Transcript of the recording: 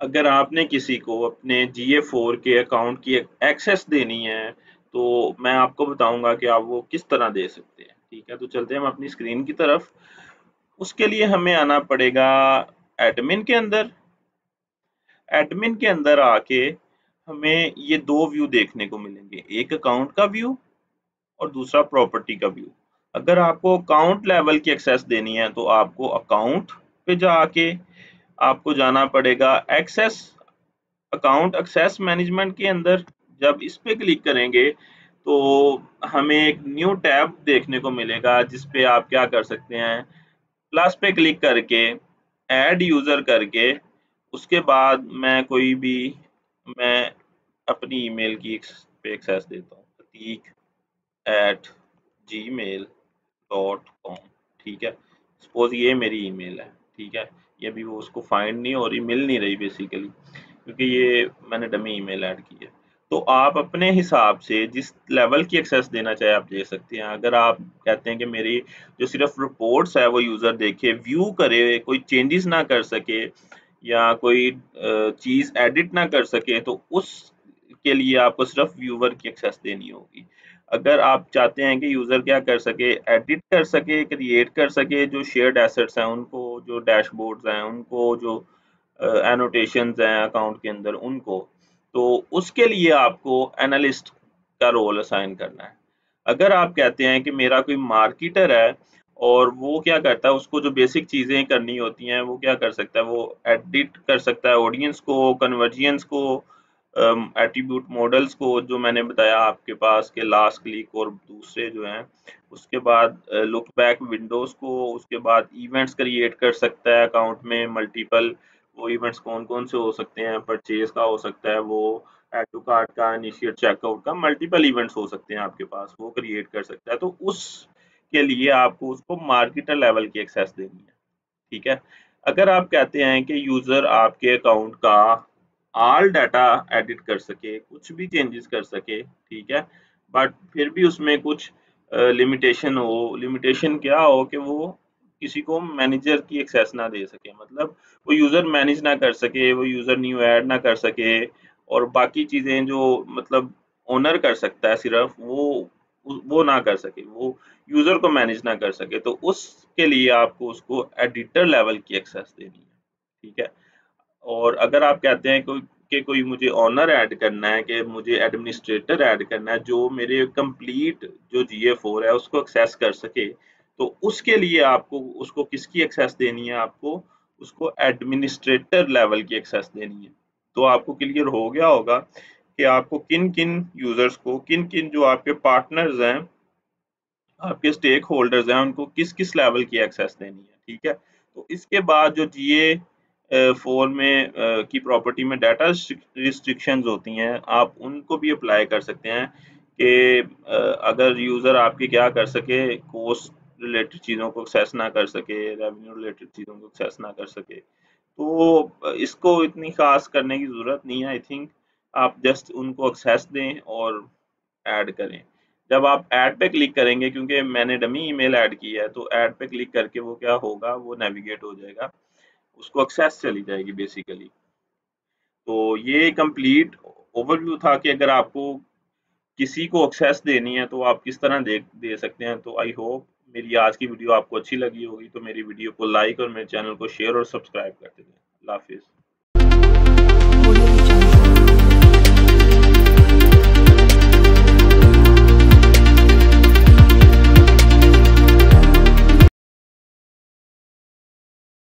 अगर आपने किसी को अपने GA4 के अकाउंट की एक्सेस देनी है तो मैं आपको बताऊंगा कि आप वो किस तरह दे सकते हैं। ठीक है, तो चलते हैं हम अपनी स्क्रीन की तरफ। उसके लिए हमें आना पड़ेगा एडमिन के अंदर। एडमिन के अंदर आके हमें ये दो व्यू देखने को मिलेंगे, एक अकाउंट का व्यू और दूसरा प्रॉपर्टी का व्यू। अगर आपको अकाउंट लेवल की एक्सेस देनी है तो आपको अकाउंट पे जाके आपको जाना पड़ेगा एक्सेस, अकाउंट एक्सेस मैनेजमेंट के अंदर। जब इस पे क्लिक करेंगे तो हमें एक न्यू टैब देखने को मिलेगा जिस पे आप क्या कर सकते हैं, प्लस पे क्लिक करके ऐड यूजर करके उसके बाद मैं अपनी ईमेल की पे एक्सेस देता हूँ, pratik@gmail.com। ठीक है, सपोज ये मेरी ईमेल है। ठीक है, ये भी वो उसको फाइंड नहीं हो रही, मिल नहीं रही बेसिकली, क्योंकि ये मैंने डमी ईमेल ऐड की है। तो आप अपने हिसाब से जिस लेवल की एक्सेस देना चाहे आप दे सकते हैं। अगर आप कहते हैं कि मेरी जो सिर्फ रिपोर्ट्स है वो यूज़र देखे, व्यू करे, कोई चेंजेस ना कर सके या कोई चीज़ एडिट ना कर सके, तो उस के लिए आपको सिर्फ व्यूवर की एक्सेस देनी होगी। अगर आप चाहते हैं कि यूज़र क्या कर सके, एडिट कर सके, क्रिएट कर सके, जो शेयर्ड एसेट्स हैं उनको, जो डैशबोर्ड्स हैं उनको, जो एनोटेशंस हैं अकाउंट के अंदर उनको, तो उसके लिए आपको एनालिस्ट का रोल असाइन करना है। अगर आप कहते हैं कि मेरा कोई मार्केटर है और वो क्या करता है, उसको जो बेसिक चीज़ें करनी होती हैं वो क्या कर सकता है, वो एडिट कर सकता है ऑडियंस को, कन्वर्जियंस को, एट्रीब्यूट मॉडल्स को, जो मैंने बताया आपके पास के लास्ट क्लिक और दूसरे जो हैं, उसके बाद लुक बैक विंडोज़ को, उसके बाद इवेंट्स क्रिएट कर सकता है अकाउंट में मल्टीपल। वो इवेंट्स कौन कौन से हो सकते हैं, परचेज का हो सकता है, वो एड टू कार्ट का, इनिशिएट चेकआउट का, मल्टीपल इवेंट्स हो सकते हैं आपके पास, वो क्रिएट कर सकता है। तो उस के लिए आपको उसको मार्केटर लेवल की एक्सेस देनी है। ठीक है, अगर आप कहते हैं कि यूजर आपके अकाउंट का ऑल डाटा एडिट कर सके, कुछ भी चेंजेस कर सके, ठीक है, बट फिर भी उसमें कुछ लिमिटेशन हो। लिमिटेशन क्या हो कि वो किसी को मैनेजर की एक्सेस ना दे सके, मतलब वो यूजर मैनेज ना कर सके, वो यूजर न्यू ऐड ना कर सके, और बाकी चीजें जो मतलब ओनर कर सकता है सिर्फ वो ना कर सके, वो यूजर को मैनेज ना कर सके, तो उसके लिए आपको उसको एडिटर लेवल की एक्सेस देनी है। ठीक है, और अगर आप कहते हैं कोई मुझे ऑनर ऐड करना है, कि मुझे एडमिनिस्ट्रेटर ऐड करना है जो मेरे कंप्लीट जो GA4 है उसको एक्सेस कर सके, तो उसके लिए आपको उसको किसकी एक्सेस देनी है, आपको उसको एडमिनिस्ट्रेटर लेवल की एक्सेस देनी है। तो आपको क्लियर हो गया होगा कि आपको किन किन यूजर्स को, किन किन जो आपके पार्टनर्स हैं, आपके स्टेक होल्डर्स हैं, उनको किस किस लेवल की एक्सेस देनी है। ठीक है, तो इसके बाद जो GA4 में की प्रॉपर्टी में डाटा रिस्ट्रिक्शंस होती हैं, आप उनको भी अप्लाई कर सकते हैं कि अगर यूज़र आपके क्या कर सके, कोस्ट रिलेटेड चीज़ों को एक्सेस ना कर सके, रेवेन्यू रिलेटेड चीज़ों को एक्सेस ना कर सके, तो इसको इतनी खास करने की ज़रूरत नहीं है। आई थिंक आप जस्ट उनको एक्सेस दें और ऐड करें। जब आप ऐड पे क्लिक करेंगे, क्योंकि मैंने डमी ईमेल ऐड की है, तो ऐड पे क्लिक करके वो क्या होगा, वो नेविगेट हो जाएगा, उसको एक्सेस चली जाएगी बेसिकली। तो ये कंप्लीट ओवरव्यू था कि अगर आपको किसी को एक्सेस देनी है तो आप किस तरह दे सकते हैं। तो आई होप मेरी आज की वीडियो आपको अच्छी लगी होगी, तो मेरी वीडियो को लाइक और मेरे चैनल को शेयर और सब्सक्राइब करते रहें। अल्लाह हाफिज़।